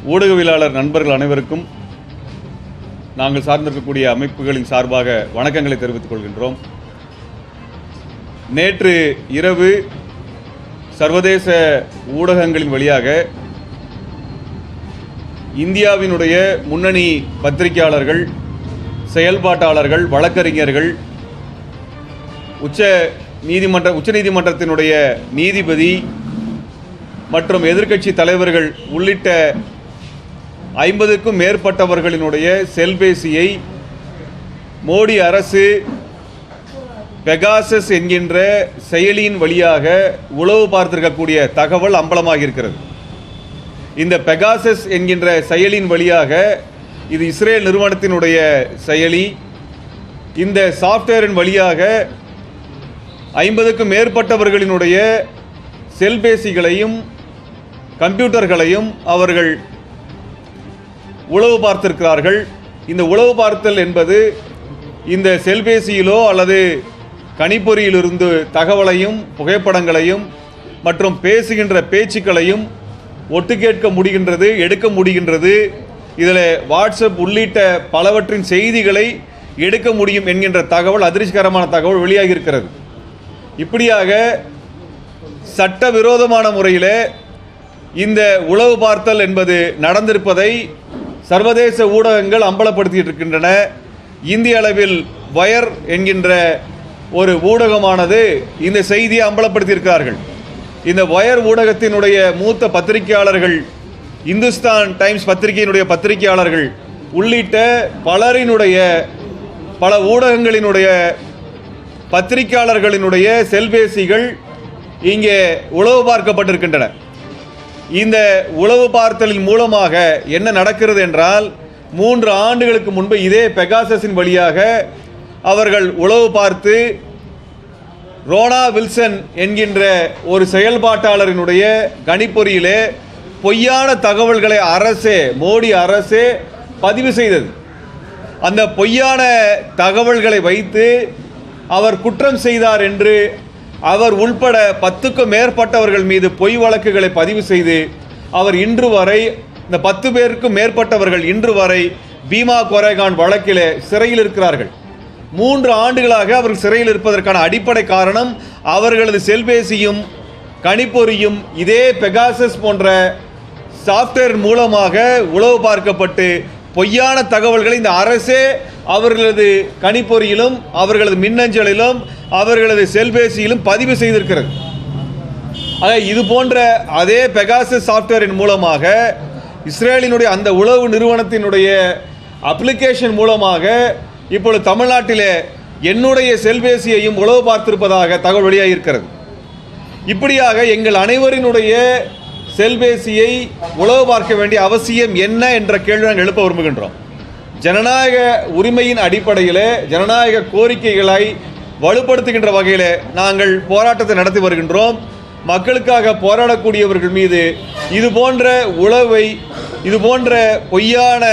ஊடகவியலாளர் நண்பர்கள் அனைவருக்கும் நாங்கள் சார்ந்திருக்கக்கூடிய அமைப்புகளின் சார்பாக வணக்கங்களை தெரிவித்துக் கொள்கின்றோம். நேற்று இரவு சர்வதேச ஊடகங்களின் வழியாக இந்தியாவினுடைய முன்னணி பத்திரிகையாளர்கள், செயல்பாட்டாளர்கள், வழக்கறிஞர்கள், உச்சநீதிமன்றத்தினுடைய நீதிபதி மற்றும் எதிர்க்கட்சி தலைவர்கள் உள்ளிட்ட 50க்கும் மேற்பட்டவர்களினுடைய செல்பேசியை மோடி அரசு பெகாசஸ் என்கின்ற செயலியின் வழியாக உளவு பார்த்திருக்கக்கூடிய தகவல் அம்பலமாகியிருக்கிறது. இந்த பெகாசஸ் என்கின்ற செயலின் வழியாக இது இஸ்ரேல் நிறுவனத்தினுடைய செயலி. இந்த சாஃப்ட்வேரின் வழியாக 50க்கும் மேற்பட்டவர்களினுடைய செல்பேசிகளையும் கம்ப்யூட்டர்களையும் அவர்கள் உளவு பார்த்திருக்கிறார்கள். இந்த உளவு பார்த்தல் என்பது இந்த செல்பேசியிலோ அல்லது கணிப்பொறியிலிருந்து தகவலையும் புகைப்படங்களையும் மற்றும் பேசுகின்ற பேச்சுக்களையும் ஒட்டு கேட்க முடிகின்றது, எடுக்க முடிகின்றது. இதில் வாட்ஸ்அப் உள்ளிட்ட பலவற்றின் செய்திகளை எடுக்க முடியும் என்கின்ற தகவல், அதிர்ச்சிகரமான தகவல் வெளியாகியிருக்கிறது. இப்படியாக சட்டவிரோதமான முறையில் இந்த உளவு பார்த்தல் என்பது நடந்திருப்பதை சர்வதேச ஊடகங்கள் அம்பலப்படுத்திட்டு இருக்கின்றன. இந்திய அளவில் வயர் என்கின்ற ஒரு ஊடகமானது இந்த செய்தியை அம்பலப்படுத்தியிருக்கிறார்கள். இந்த வயர் ஊடகத்தினுடைய மூத்த பத்திரிகையாளர்கள், இந்துஸ்தான் டைம்ஸ் பத்திரிகையினுடைய பத்திரிகையாளர்கள் உள்ளிட்ட பல ஊடகங்களினுடைய பத்திரிகையாளர்களினுடைய செல்பேசிகள் இங்கே உளவு பார்க்கப்பட்டிருக்கின்றன. இந்த உளவு பார்த்தலின் மூலமாக என்ன நடக்கிறது என்றால், 3 ஆண்டுகளுக்கு முன்பு இதே பெகாசஸின் வழியாக அவர்கள் உளவு பார்த்து ரோனா வில்சன் என்கின்ற ஒரு செயல்பாட்டாளரினுடைய கணிப்பொறியிலே பொய்யான தகவல்களை மோடி அரசே பதிவு செய்தது. அந்த பொய்யான தகவல்களை வைத்து அவர் குற்றம் செய்தார் என்று அவர் உள்பட 10க்கும் மேற்பட்டவர்கள் மீது பொய் வழக்குகளை பதிவு செய்து அவர் இன்று வரை, இந்த 10 பேருக்கும் மேற்பட்டவர்கள் இன்று வரை பீமா கோரேகான் வழக்கிலே சிறையில் இருக்கிறார்கள். 3 ஆண்டுகளாக அவர்கள் சிறையில் இருப்பதற்கான அடிப்படை காரணம் அவர்களது செல்பேசியும் கணிப்பொறியும் இதே பெகாசஸ் போன்ற சாஃப்ட்வேர் மூலமாக உளவு பார்க்கப்பட்டு பொய்யான தகவல்களை இந்த அரசே அவர்களது கணிப்பொறியிலும் அவர்களது மின்னஞ்சலிலும் அவர்களது செல்பேசியிலும் பதிவு செய்திருக்கிறது. இது போன்ற அதே பெகாசஸ் சாஃப்ட்வேரின் மூலமாக இஸ்ரேலினுடைய அந்த உளவு நிறுவனத்தினுடைய அப்ளிகேஷன் மூலமாக இப்பொழுது தமிழ்நாட்டிலே என்னுடைய செல்பேசியையும் உளவு பார்த்திருப்பதாக தகவல் வெளியாகியிருக்கிறது. இப்படியாக எங்கள் அனைவரினுடைய செல்பேசியை உளவு பார்க்க வேண்டிய அவசியம் என்ன என்ற கேள்வி நாங்கள் எழுப்ப விரும்புகின்றோம். ஜனநாயக உரிமையின் அடிப்படையில் ஜனநாயக கோரிக்கைகளை வலுப்படுத்துகின்ற வகையில் நாங்கள் போராட்டத்தை நடத்தி வருகின்றோம். மக்களுக்காக போராடக்கூடியவர்கள் மீது இது போன்ற பொய்யான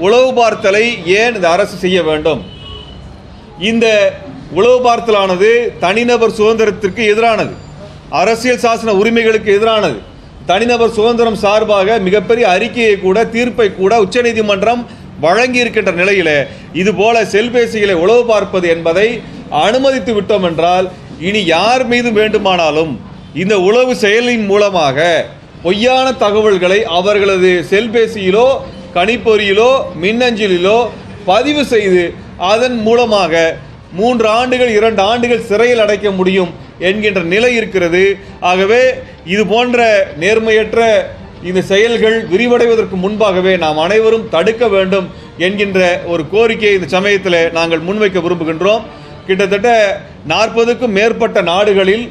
உளவு பார்த்தலை ஏன் இந்த அரசு செய்ய வேண்டும்? இந்த உளவு பார்த்தலானது தனிநபர் சுதந்திரத்திற்கு எதிரானது, அரசியல் சாசன உரிமைகளுக்கு எதிரானது. தனிநபர் சுதந்திரம் சார்பாக மிகப்பெரிய அறிக்கையை கூட, தீர்ப்பை கூட உச்சநீதிமன்றம் வழங்கி இருக்கின்ற நிலையில் இதுபோல செல்பேசிகளை உளவு பார்ப்பது என்பதை அனுமதித்து விட்டோம் என்றால் இனி யார் மீது வேண்டுமானாலும் இந்த உளவு செயலின் மூலமாக பொய்யான தகவல்களை அவர்களது செல்பேசியிலோ கணிப்பொறியிலோ மின்னஞ்சலிலோ பதிவு செய்து அதன் மூலமாக 3 ஆண்டுகள் 2 ஆண்டுகள் சிறையில் அடைக்க முடியும் என்கின்ற நிலை இருக்கிறது. ஆகவே இது போன்ற நேர்மையற்ற இந்த செயல்கள் விரிவடைவதற்கு முன்பாகவே நாம் அனைவரும் தடுக்க வேண்டும் என்கின்ற ஒரு கோரிக்கையை இந்த சமயத்தில் நாங்கள் முன்வைக்க விரும்புகின்றோம். கிட்டத்தட்ட 40க்கும் மேற்பட்ட நாடுகளில்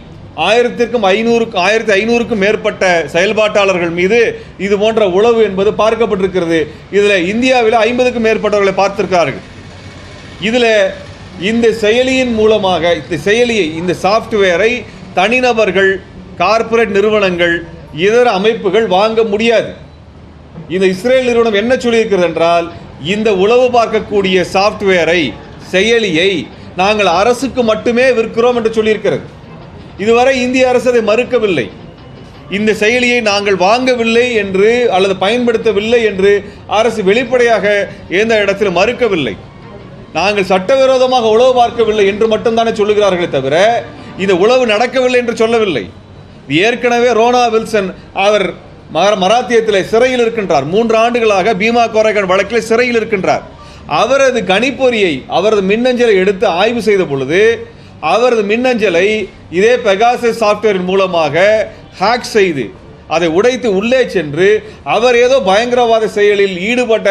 1500க்கும் மேற்பட்ட செயல்பாட்டாளர்கள் மீது இது போன்ற உளவு என்பது பார்க்கப்பட்டிருக்கிறது. இதில் இந்தியாவில் 50க்கும் மேற்பட்டவர்களை பார்த்திருக்கிறார்கள். இதில் இந்த செயலியின் மூலமாக இந்த சாஃப்ட்வேரை தனிநபர்கள், கார்ப்பரேட் நிறுவனங்கள், இதர அமைப்புகள் வாங்க முடியாது. இந்த இஸ்ரேல் நிறுவனம் என்ன சொல்லியிருக்கிறது என்றால், இந்த உளவு பார்க்கக்கூடிய சாஃப்ட்வேரை, செயலியை நாங்கள் அரசுக்கு மட்டுமே விற்கிறோம் என்று சொல்லியிருக்கிறது. இதுவரை இந்திய அரசு அதை மறுக்கவில்லை. இந்த செயலியை நாங்கள் வாங்கவில்லை என்று அல்லது பயன்படுத்தவில்லை என்று அரசு வெளிப்படையாக எந்த இடத்தில் மறுக்கவில்லை. நாங்கள் சட்டவிரோதமாக உளவு பார்க்கவில்லை என்று மட்டும்தானே சொல்லுகிறார்களே தவிர இந்த உளவு நடக்கவில்லை என்று சொல்லவில்லை. ஏற்கனவே ரோனா வில்சன் அவர் மராத்தியத்தில் சிறையில் இருக்கின்றார். 3 ஆண்டுகளாக பீமா கோரேகான் வழக்கில் சிறையில் இருக்கின்றார். அவரது கணிப்பொறியை அவரது மின்னஞ்சலை எடுத்து ஆய்வு செய்த பொழுது அவரது மின்னஞ்சலை இதே பெகாசஸ் சாஃப்ட்வேரின் மூலமாக ஹேக் செய்து அதை உடைத்து உள்ளே சென்று அவர் ஏதோ பயங்கரவாத செயலில் ஈடுபட்ட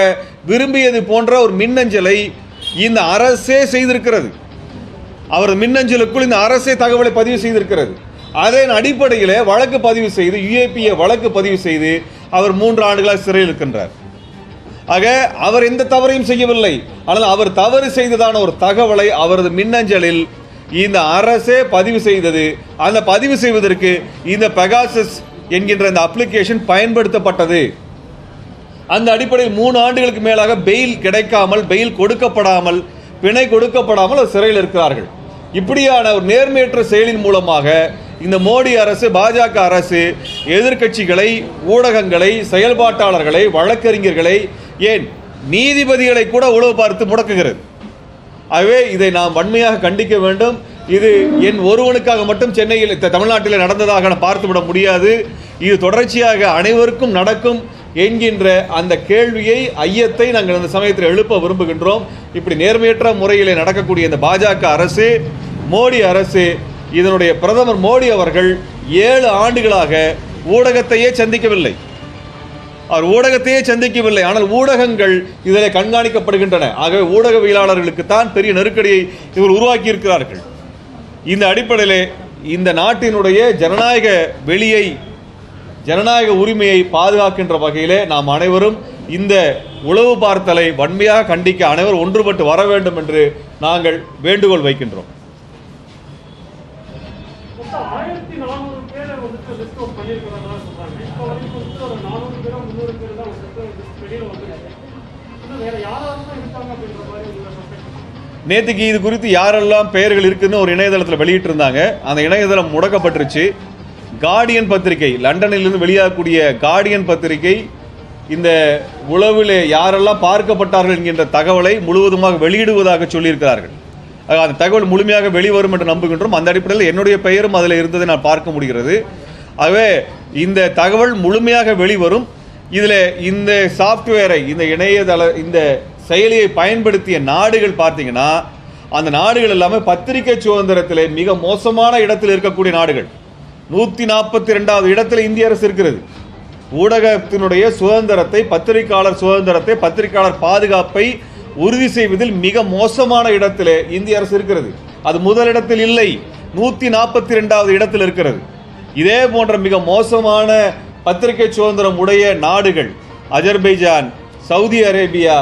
விரும்பியது போன்ற ஒரு மின்னஞ்சலை இந்த அரசே செய்திருக்கிறது. அவரது மின்னஞ்சலுக்குள் இந்த அரசே தகவலை பதிவு செய்திருக்கிறது. அதன் அடிப்படையில் வழக்கு பதிவு செய்து UAPA வழக்கு பதிவு செய்து அவர் 3 ஆண்டுகளாக சிறையில் இருக்கின்றார். ஆக அவர் எந்த தவறையும் செய்யவில்லை. ஆனால் அவர் தவறு செய்ததான ஒரு தகவலை அவரது மின்னஞ்சலில் இந்த அரசே பதிவு செய்தது. அந்த பதிவு செய்வதற்கு இந்த பெகாசஸ் என்கின்ற இந்த அப்ளிகேஷன் பயன்படுத்தப்பட்டது. அந்த அடிப்படையில் 3 ஆண்டுகளுக்கு மேலாக பெயில் கிடைக்காமல், பெயில் கொடுக்கப்படாமல், பிணை கொடுக்கப்படாமல் சிறையில் இருக்கிறார்கள். இப்படியான ஒரு நேர்மையற்ற செயலின் மூலமாக இந்த மோடி அரசு, பாஜக அரசு எதிர்க்கட்சிகளை, ஊடகங்களை, செயல்பாட்டாளர்களை, வழக்கறிஞர்களை, ஏன் நீதிபதிகளை கூட உளவு பார்த்து முடக்குகிறது. ஆகவே இதை நாம் வன்மையாக கண்டிக்க வேண்டும். இது என் ஒருவனுக்காக மட்டும் சென்னையில், தமிழ்நாட்டில் நடந்ததாக பார்த்துவிட முடியாது. இது தொடர்ச்சியாக அனைவருக்கும் நடக்கும் என்கின்ற அந்த கேள்வியை, ஐயத்தை நாங்கள் இந்த சமயத்தில் எழுப்ப விரும்புகின்றோம். இப்படி நேர்மையற்ற முறையில் நடக்கக்கூடிய இந்த பாஜக அரசு, மோடி அரசு, இதனுடைய பிரதமர் மோடி அவர்கள் 7 ஆண்டுகளாக ஊடகத்தையே சந்திக்கவில்லை. அவர் ஊடகத்தையே சந்திக்கவில்லை. ஆனால் ஊடகங்கள் இதில் கண்காணிக்கப்படுகின்றன. ஆகவே ஊடகவியலாளர்களுக்கு தான் பெரிய நெருக்கடியை இவர் உருவாக்கி இருக்கிறார்கள். இந்த அடிப்படையில் இந்த நாட்டினுடைய ஜனநாயக வெளியை, ஜனநாயக உரிமையை பாதுகாக்கின்ற வகையிலே நாம் அனைவரும் இந்த உளவு பார்த்தலை வன்மையாக கண்டிக்க அனைவரும் ஒன்றுபட்டு வர வேண்டும் என்று நாங்கள் வேண்டுகோள் வைக்கின்றோம். நேற்றுக்கு இது குறித்து யாரெல்லாம் பெயர்கள் இருக்குன்னு ஒரு இணையதளத்தில் வெளியிட்டு இருந்தாங்க. அந்த இணையதளம் முடக்கப்பட்டுருச்சு. கார்டியன் பத்திரிகை, லண்டனிலிருந்து வெளியாகக்கூடிய கார்டியன் பத்திரிகை இந்த உளவில் யாரெல்லாம் பார்க்கப்பட்டார்கள் என்கின்ற தகவலை முழுவதுமாக வெளியிடுவதாக சொல்லியிருக்கிறார்கள். அந்த தகவல் முழுமையாக வெளிவரும் என்று நம்புகின்றோம். அந்த அடிப்படையில் என்னுடைய பெயரும் அதில் இருந்ததை நான் பார்க்க முடிகிறது. ஆகவே இந்த தகவல் முழுமையாக வெளிவரும். இதில் இந்த சாஃப்ட்வேரை, இந்த இணையதள, இந்த செயலியை பயன்படுத்திய நாடுகள் பார்த்தீங்கன்னா அந்த நாடுகள் எல்லாமே பத்திரிகை சுதந்திரத்தில் மிக மோசமான இடத்தில் இருக்கக்கூடிய நாடுகள். 142வது இடத்தில் இந்திய அரசு இருக்கிறது. ஊடகத்தினுடைய சுதந்திரத்தை, பத்திரிகையாளர் சுதந்திரத்தை, பத்திரிகையாளர் பாதுகாப்பை உறுதி செய்வதில் மிக மோசமான இடத்தில் இந்திய அரசு இருக்கிறது. அது முதலிடத்தில் இல்லை, 142வது இடத்தில் இருக்கிறது. இதே போன்ற மிக மோசமான பத்திரிகை சுதந்திரம் உடைய நாடுகள் Azerbaijan, Saudi Arabia,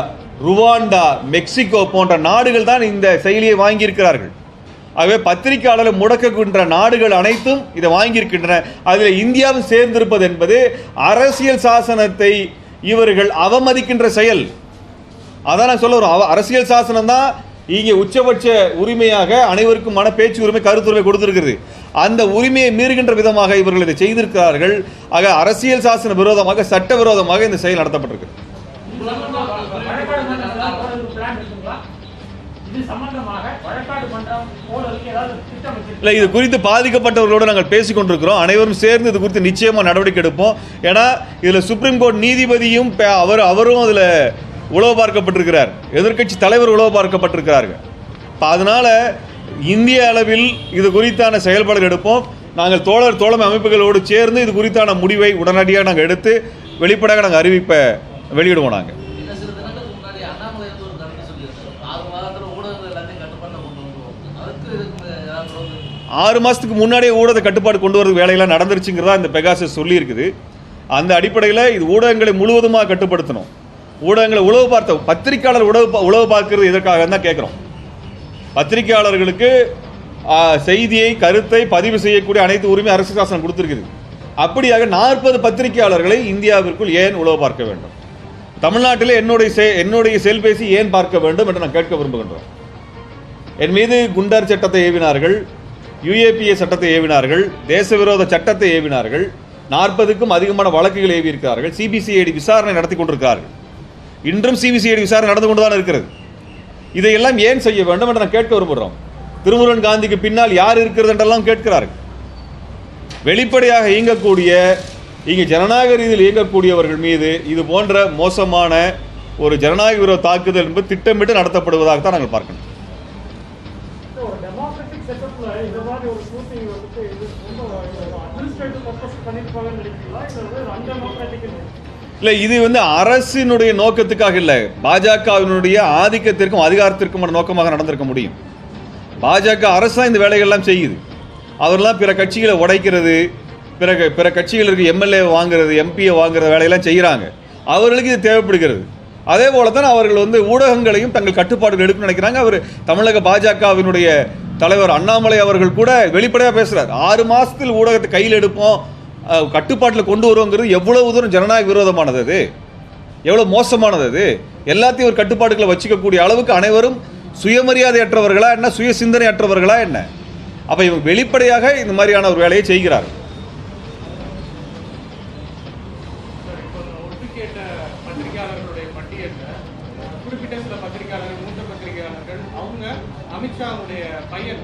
Rwanda, Mexico போன்ற நாடுகள் தான் இந்த செயலியை வாங்கியிருக்கிறார்கள். ஆகவே பத்திரிகையாளர்களை முடக்குகின்ற நாடுகள் அனைத்தும் இதை வாங்கியிருக்கின்றன. அதில் இந்தியாவும் சேர்ந்திருப்பது என்பது அரசியல் சாசனத்தை இவர்கள் அவமதிக்கின்ற செயல். அதான் நான் சொல்ல வரும். அரசியல் சாசனம் தான் இங்கே உச்சபட்ச உரிமையாக அனைவருக்குமான பேச்சு உரிமை, கருத்துரிமை கொடுத்திருக்கிறது. அந்த உரிமையை மீறுகின்ற விதமாக இவர்கள் இதை செய்திருக்கிறார்கள். ஆக அரசியல் சாசன விரோதமாக, சட்ட விரோதமாக இந்த செயல் நடத்தப்பட்டிருக்கிறது. இல்லை, இது குறித்து பாதிக்கப்பட்டவர்களோடு நாங்கள் பேசிக் கொண்டிருக்கிறோம். அனைவரும் சேர்ந்து இது குறித்து நிச்சயமாக நடவடிக்கை எடுப்போம். ஏன்னா இதில் சுப்ரீம் கோர்ட் நீதிபதியும் அவரும் அதில் உளவு பார்க்கப்பட்டிருக்கிறார். எதிர்க்கட்சி தலைவர் உளவு பார்க்கப்பட்டிருக்கிறார்கள். அதனால இந்திய அளவில் இது குறித்தான செயல்பாடுகள் எடுப்போம். நாங்கள் தோழமை அமைப்புகளோடு சேர்ந்து இது குறித்தான முடிவை உடனடியாக நாங்கள் எடுத்து வெளிப்படையாக நாங்கள் அறிவிப்பை வெளியிடுவோம். நாங்கள் 6 மாதத்துக்கு முன்னாடியே ஊடக கட்டுப்பாடு கொண்டு வரது வேலையெல்லாம் நடந்துருச்சுங்கிறதா இந்த பெகாசஸ் சொல்லியிருக்குது. அந்த அடிப்படையில் இது ஊடகங்களை முழுவதுமாக கட்டுப்படுத்தணும். ஊடகங்களை உளவு பார்த்த பத்திரிகையாளர் உளவு பார்க்கறது எதற்காக தான் கேட்குறோம். பத்திரிகையாளர்களுக்கு செய்தியை, கருத்தை பதிவு செய்யக்கூடிய அனைத்து உரிமை அரசு சாசனம் கொடுத்துருக்குது. அப்படியாக 40 பத்திரிகையாளர்களை இந்தியாவிற்குள் ஏன் உளவு பார்க்க வேண்டும்? தமிழ்நாட்டில் என்னுடைய செல்பேசி ஏன் பார்க்க வேண்டும் என்று நான் கேட்க விரும்புகின்றோம். என் மீது குண்டர் சட்டத்தை ஏவினார்கள், UAPA சட்டத்தை ஏவினார்கள், தேச விரோத சட்டத்தை ஏவினார்கள். 40க்கும் அதிகமான வழக்குகள் ஏவியிருக்கிறார்கள். சிபிசிஐடி விசாரணை நடத்தி கொண்டிருக்கிறார்கள். இன்றும் சிபிசிஐடி விசாரணை நடந்து கொண்டுதான் இருக்கிறது. இதையெல்லாம் ஏன் செய்ய வேண்டும் என்று நான் கேட்க விரும்புகிறோம். திருமுருகன் காந்திக்கு பின்னால் யார் இருக்கிறது என்றெல்லாம் கேட்கிறார்கள். வெளிப்படையாக இயங்கக்கூடிய இங்கே ஜனநாயக ரீதியில் இயங்கக்கூடியவர்கள் மீது இது போன்ற மோசமான ஒரு ஜனநாயக விரோத தாக்குதல் என்பது திட்டமிட்டு நடத்தப்படுவதாகத்தான் நாங்கள் பார்க்கணும். இல்லை, இது அரசினுடைய நோக்கத்துக்காக இல்லை, பாஜகவினுடைய ஆதிக்கத்திற்கும் அதிகாரத்திற்கும் நோக்கமாக நடந்திருக்க முடியும். பாஜக அரசு தான் இந்த வேலைகள்லாம் செய்யுது. அவரெல்லாம் பிற கட்சிகளை உடைக்கிறது, பிற கட்சிகளுக்கு எம்எல்ஏ வாங்குறது, எம்பியை வாங்குற வேலையெல்லாம் செய்கிறாங்க. அவர்களுக்கு இது தேவைப்படுகிறது. அதே போல தான் அவர்கள் ஊடகங்களையும் தங்கள் கட்டுப்பாடுகள் எடுக்கணும்னு நினைக்கிறாங்க. அவர் தமிழக பாஜகவினுடைய தலைவர் அண்ணாமலை அவர்கள் கூட வெளிப்படையாக பேசுகிறார். 6 மாதத்தில் ஊடகத்தை கையில் எடுப்போம், கட்டுப்பாட்டில் கொண்டு வருவோங்கிறது எவ்வளவு தூரம் ஜனநாயக விரோதமானது, அது எவ்வளோ மோசமானது. அது எல்லாத்தையும் ஒரு கட்டுப்பாடுகளை வச்சுக்கக்கூடிய அளவுக்கு அனைவரும் சுயமரியாதையற்றவர்களா என்ன, சுய சிந்தனையற்றவர்களா என்ன? அப்போ இவங்க வெளிப்படையாக இந்த மாதிரியான ஒரு வேலையை செய்கிறார்கள். அமித்ஷாவுடைய பையன்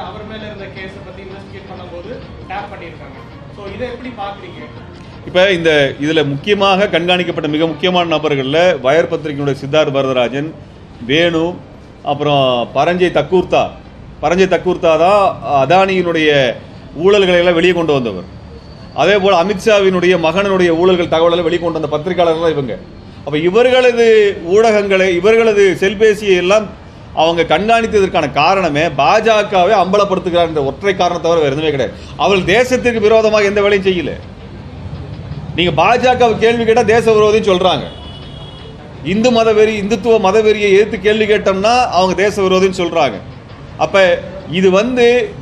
அவர் மேல இருந்த கேஸை பத்தி இன்வெஸ்டிகேட் பண்ணும்போது டேப் பண்ணியிருக்காங்க. ஸோ இதை எப்படி பார்க்குறீங்க? இப்போ இதில் முக்கியமாக கண்காணிக்கப்பட்ட மிக முக்கியமான நபர்களில் வயர் பத்திரிகையினுடைய சித்தார்த் வரதராஜன், வேணு, அப்புறம் பரஞ்சய் தக்கூர்த்தா தான் அதானியினுடைய ஊழல்களை எல்லாம் வெளியே கொண்டு வந்தவர். அதே போல் அமித்ஷாவினுடைய மகனுடைய ஊழல்கள் தகவல்களை வெளியே கொண்டு வந்த பத்திரிகையாளர்கள் இவங்க. அப்போ இவர்களது ஊடகங்களை, இவர்களது செல்பேசியை எல்லாம் அவங்க கண்காணித்ததற்கான காரணமே பாஜகவை அம்பலப்படுத்துகிறார் என்ற ஒற்றை காரணத்தை தவிர வேறு எதுவுமே கிடையாது. அவர்கள் தேசத்திற்கு விரோதமாக எந்த வேலையும் செய்யல. நீங்க பாஜக கேள்வி கேட்டால் தேச விரோதின்னு சொல்றாங்க. இந்து மதவெறி, இந்துத்துவ மதவெறியை எதிர்த்து கேள்வி கேட்டோம்னா அவங்க தேச விரோதின்னு சொல்றாங்க. அப்ப இது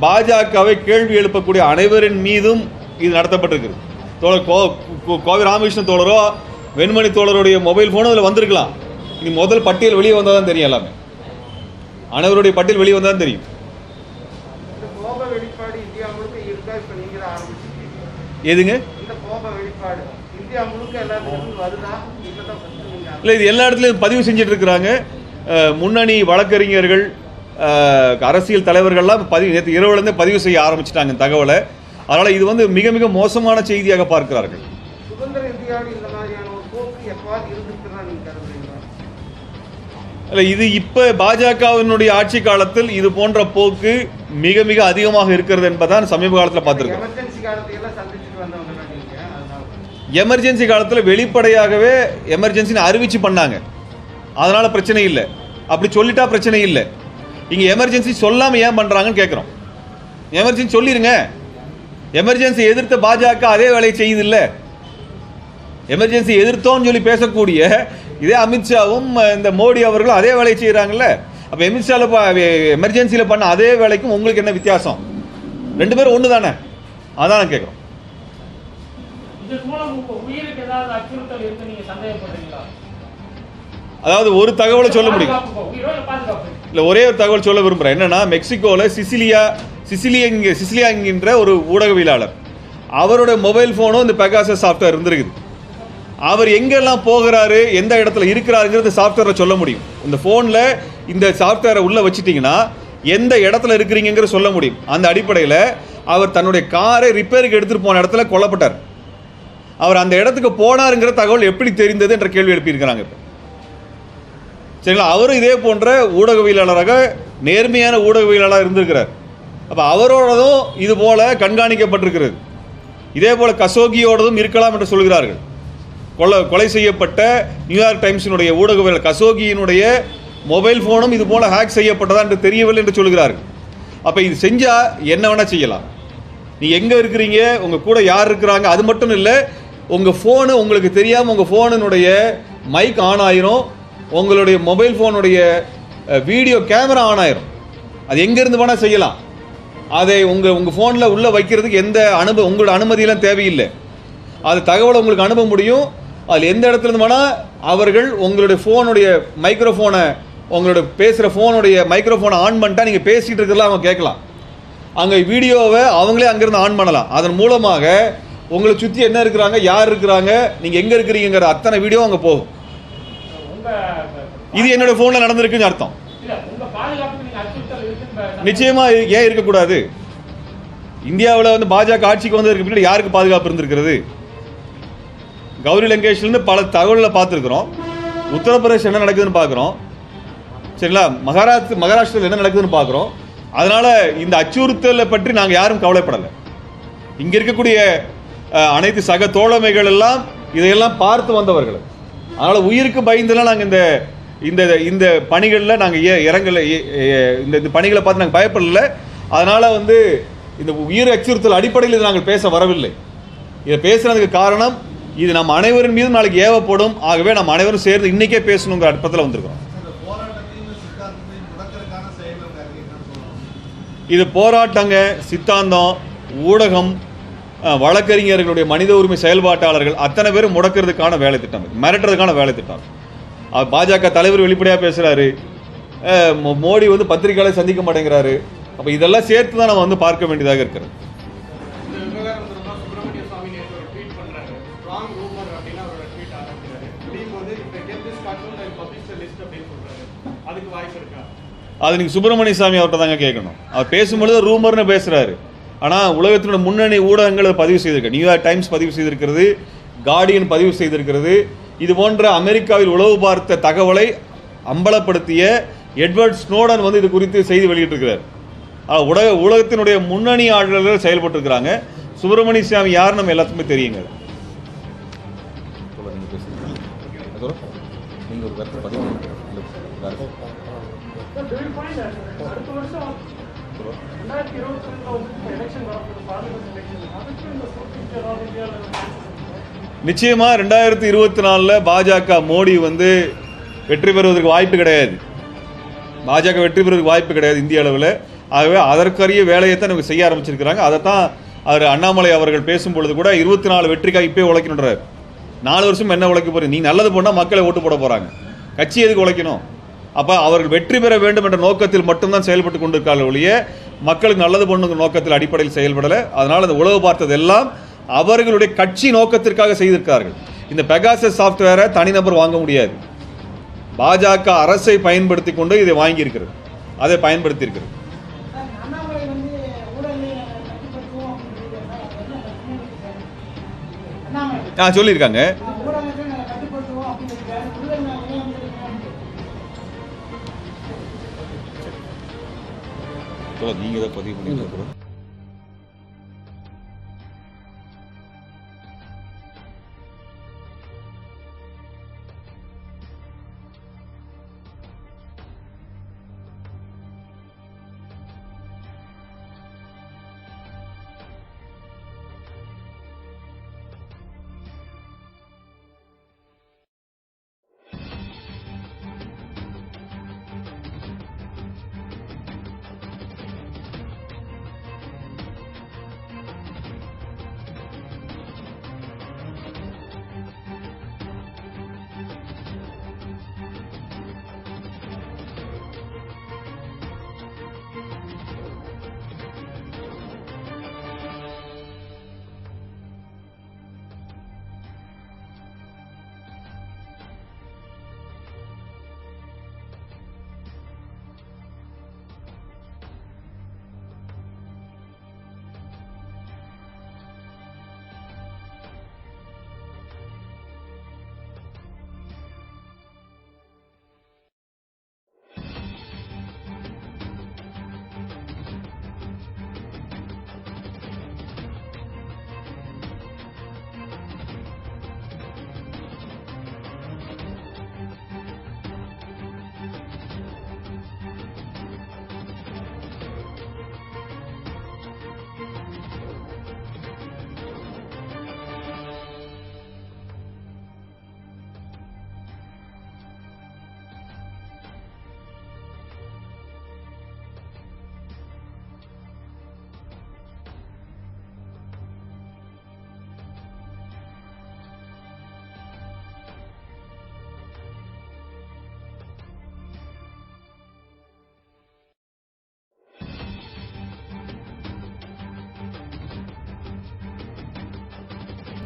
பாஜகவை கேள்வி எழுப்பக்கூடிய அனைவரின் மீதும் இது நடத்தப்பட்டிருக்கிறது. தோழர் கோவை ராமகிருஷ்ணன் தோழரோ வெண்மணி தோழருடைய மொபைல் போனும் அதில் வந்திருக்கலாம். இனி முதல் பட்டியல் வெளியே வந்தால் தெரியும். எல்லாமே அனைவருடைய பட்டியல் வெளியே வந்தால் தெரியும். எதுங்க இல்லை, இது எல்லா இடத்துலையும் பதிவு செஞ்சுட்டு இருக்கிறாங்க. முன்னணி வழக்கறிஞர்கள், அரசியல் தலைவர்கள்லாம் நேற்று இரவுலேருந்தே பதிவு செய்ய ஆரம்பிச்சிட்டாங்க தகவலை. அதனால் இது மிக மிக மோசமான செய்தியாக பார்க்கிறார்கள். இல்லை, இது இப்போ பாஜகவினுடைய ஆட்சி காலத்தில் இது போன்ற போக்கு மிக மிக அதிகமாக இருக்கிறது என்பதான் சமீப காலத்தில் பார்த்துருக்கோம். எமர்ஜென்சி காலத்தில் வெளிப்படையாகவே எமர்ஜென்சின்னு அறிவிச்சு பண்ணாங்க. அதனால பிரச்சனை இல்லை. அப்படி சொல்லிட்டா பிரச்சனை இல்லை. இங்கே எமர்ஜென்சி சொல்லாமல் ஏன் பண்ணுறாங்கன்னு கேட்குறோம். எமர்ஜென்சி சொல்லிடுங்க. எமர்ஜென்சி எதிர்த்த பாஜக அதே வேலையை செய்யுது இல்லை. எமர்ஜென்சி எதிர்த்தோன்னு சொல்லி பேசக்கூடிய இதே அமித்ஷாவும் இந்த மோடி அவர்களும் அதே வேலையை செய்கிறாங்கல்ல. அப்போ எமர்ஜென்சியில் பண்ண அதே வேலைக்கும் உங்களுக்கு என்ன வித்தியாசம்? 2 பேரும் ஒன்று தானே. அதான் நான் கேட்குறோம். அதாவது ஒரு தகவலை சொல்ல முடியும் இல்லை, ஒரே ஒரு தகவல் சொல்ல விரும்புகிறேன். என்னன்னா, மெக்சிகோவில் சிசிலியா என்கின்ற ஒரு ஊடகவியலாளர், அவரோட மொபைல் ஃபோனும் இந்த பெகாசஸ் சாஃப்ட்வேர் இருந்திருக்குது. அவர் எங்கெல்லாம் போகிறாரு, எந்த இடத்துல இருக்கிறாருங்கிறது சாஃப்ட்வேரை சொல்ல முடியும். இந்த ஃபோனில் இந்த சாஃப்ட்வேரை உள்ளே வச்சுட்டிங்கன்னா எந்த இடத்துல இருக்கிறீங்கிற சொல்ல முடியும். அந்த அடிப்படையில் அவர் தன்னுடைய காரை ரிப்பேருக்கு எடுத்துகிட்டு போன இடத்துல கொல்லப்பட்டார். அவர் அந்த இடத்துக்கு போனாருங்கிற தகவல் எப்படி தெரிந்தது என்ற கேள்வி எழுப்பியிருக்கிறாங்க. இப்போ சரிங்களா, அவரும் இதே போன்ற ஊடகவியலாளராக, நேர்மையான ஊடகவியலாளராக இருந்திருக்கிறார். அப்போ அவரோடதும் இது போல கண்காணிக்கப்பட்டிருக்கிறது. இதே போல கசோகியோடதும் இருக்கலாம் என்று சொல்கிறார்கள். கொலை செய்யப்பட்ட நியூயார்க் டைம்ஸினுடைய ஊடகவியலாளர் கசோகியினுடைய மொபைல் ஃபோனும் இது போல ஹேக் செய்யப்பட்டதா என்று தெரியவில்லை என்று சொல்கிறார்கள். அப்போ இது செஞ்சால் என்ன வேணால் செய்யலாம். நீங்கள் எங்கே இருக்கிறீங்க, உங்கள் கூட யார் இருக்கிறாங்க, அது மட்டும் இல்லை, உங்கள் ஃபோனு உங்களுக்கு தெரியாமல் உங்கள் ஃபோனுடைய மைக் ஆன் ஆயிரும், உங்களுடைய மொபைல் ஃபோனுடைய வீடியோ கேமரா ஆன் ஆயிரும். அது எங்கேருந்து வேணால் செய்யலாம். அதை உங்கள் ஃபோனில் உள்ளே வைக்கிறதுக்கு எந்த உங்களோட அனுமதியெல்லாம் தேவையில்லை. அது தகவலை உங்களுக்கு அனுப்ப முடியும். அதில் எந்த இடத்துலேருந்து வேணால் அவர்கள் உங்களுடைய ஃபோனுடைய மைக்ரோஃபோனை, உங்களோட பேசுகிற ஃபோனுடைய மைக்ரோஃபோனை ஆன் பண்ணிட்டா நீங்கள் பேசிகிட்டு இருக்கிறதெல்லாம் அவங்க கேட்கலாம். அங்கே வீடியோவை அவங்களே அங்கேருந்து ஆன் பண்ணலாம். அதன் மூலமாக உங்களை சுற்றி என்ன இருக்கிறாங்க, யார் இருக்கிறாங்க, நீங்கள் எங்கே இருக்கிறீங்கிற அத்தனை வீடியோ அங்கே போகும். இது என்னோட ஃபோனில் நடந்திருக்குன்னு அர்த்தம். நிச்சயமா ஏன் இருக்கக்கூடாது? இந்தியாவில் வந்து பாஜக ஆட்சிக்கு வந்ததுக்கு பின்னாடி யாருக்கு பாதுகாப்பு இருந்திருக்கிறது? கௌரி லங்கேஷ்லேருந்து பல தகவல்களை பார்த்துருக்குறோம். உத்தரப்பிரதேஷ் என்ன நடக்குதுன்னு பார்க்குறோம். சரிங்களா, மகாராஷ்டிராவில் என்ன நடக்குதுன்னு பார்க்குறோம். அதனால இந்த அச்சுறுத்தலை பற்றி நாங்கள் யாரும் கவலைப்படலை. இங்கே இருக்கக்கூடிய அனைத்து சக தோழமைகள் எல்லாம் இதையெல்லாம் பார்த்து வந்தவர்கள். அதனால உயிருக்கு பயந்துலாம் நாங்கள் இந்த இந்த இந்த பணிகளில் நாங்கள் இறங்கலை. இந்த பணிகளை பார்த்து நாங்கள் பயப்படல. அதனால வந்து இந்த உயிர் அச்சுறுத்தல் அடிப்படையில் இது நாங்கள் பேச வரவில்லை. இதை பேசுறதுக்கு காரணம் இது நம்ம அனைவரின் மீதும் நாளைக்கு ஏவப்படும். ஆகவே நம்ம அனைவரும் சேர்ந்து இன்னைக்கே பேசணுங்கிற அர்த்தத்தில் வந்திருக்கிறோம். இது போராட்டங்க, சித்தாந்தம், ஊடகம், வழக்கறிஞர்களுடைய மனித உரிமை செயல்பாட்டாளர்கள் அத்தனை பேரும் முடக்கிறதுக்கான வேலை திட்டம், மிரட்டுறதுக்கான வேலை திட்டம். பாஜக தலைவர் வெளிப்படையாக பேசுகிறாரு, மோடி வந்து பத்திரிகையாளரை சந்திக்க மாட்டேங்கிறாரு. அப்போ இதெல்லாம் சேர்த்து தான் நம்ம வந்து பார்க்க வேண்டியதாக இருக்கிறது. அது நீங்கள் சுப்பிரமணிய சாமி அவர்கிட்ட தாங்க கேட்கணும். அவர் பேசும்பொழுது ரூமர்னு பேசுகிறாரு. ஆனால் உலகத்தினுடைய முன்னணி ஊடகங்கள் பதிவு செய்திருக்கு. நியூயார்க் டைம்ஸ் பதிவு செய்திருக்கிறது, கார்டியன் பதிவு செய்திருக்கிறது. இது போன்ற அமெரிக்காவில் உளவு பார்த்த தகவலை அம்பலப்படுத்திய எட்வர்ட் ஸ்னோடன் வந்து இது குறித்து செய்தி வெளியிட்டிருக்கிறார். உலகத்தினுடைய முன்னணி ஆளுநர்கள் செயல்பட்டு இருக்கிறாங்க. சுப்பிரமணிய சாமி யார் நம்ம எல்லாத்துக்குமே தெரியுங்க. நிச்சயமா 2024 பாஜக மோடி வந்து வெற்றி பெறுவதற்கு வாய்ப்பு கிடையாது. பாஜக வெற்றி பெறுவதற்கு வாய்ப்பு கிடையாது இந்திய அளவில். ஆகவே அதற்கரிய வேலையை தான் நமக்கு செய்ய ஆரம்பிச்சிருக்கிறாங்க. அதைத்தான் அவர் அண்ணாமலை அவர்கள் பேசும்பொழுது கூட 24 வெற்றிக்காக இப்போயே உழைக்கணுன்றார். 4 வருஷம் என்ன உழைக்க போறீங்க? நீ நல்லது போனால் மக்களை ஓட்டு போட போறாங்க, கட்சி எதுக்கு உழைக்கணும்? அப்போ அவர்கள் வெற்றி பெற வேண்டும் என்ற நோக்கத்தில் மட்டும்தான் செயல்பட்டு கொண்டிருக்கார்கள் ஒழிய மக்களுக்கு நல்லது பண்ணுங்கிற நோக்கத்தில் அடிப்படையில் செயல்படலை. அதனால் அந்த உளவு பார்த்ததெல்லாம் அவர்களுடைய கட்சி நோக்கத்திற்காக செய்திருக்கிறார்கள். இந்த பெகாசஸ் சாஃப்ட்வேரை தனிநபர் வாங்க முடியாது. பாஜக அரசை பயன்படுத்தி கொண்டு இதை வாங்கி இருக்கிறது, அதை பயன்படுத்தி இருக்கிறது. சொல்லியிருக்காங்க. நீங்க தான் பதிவு பண்ணி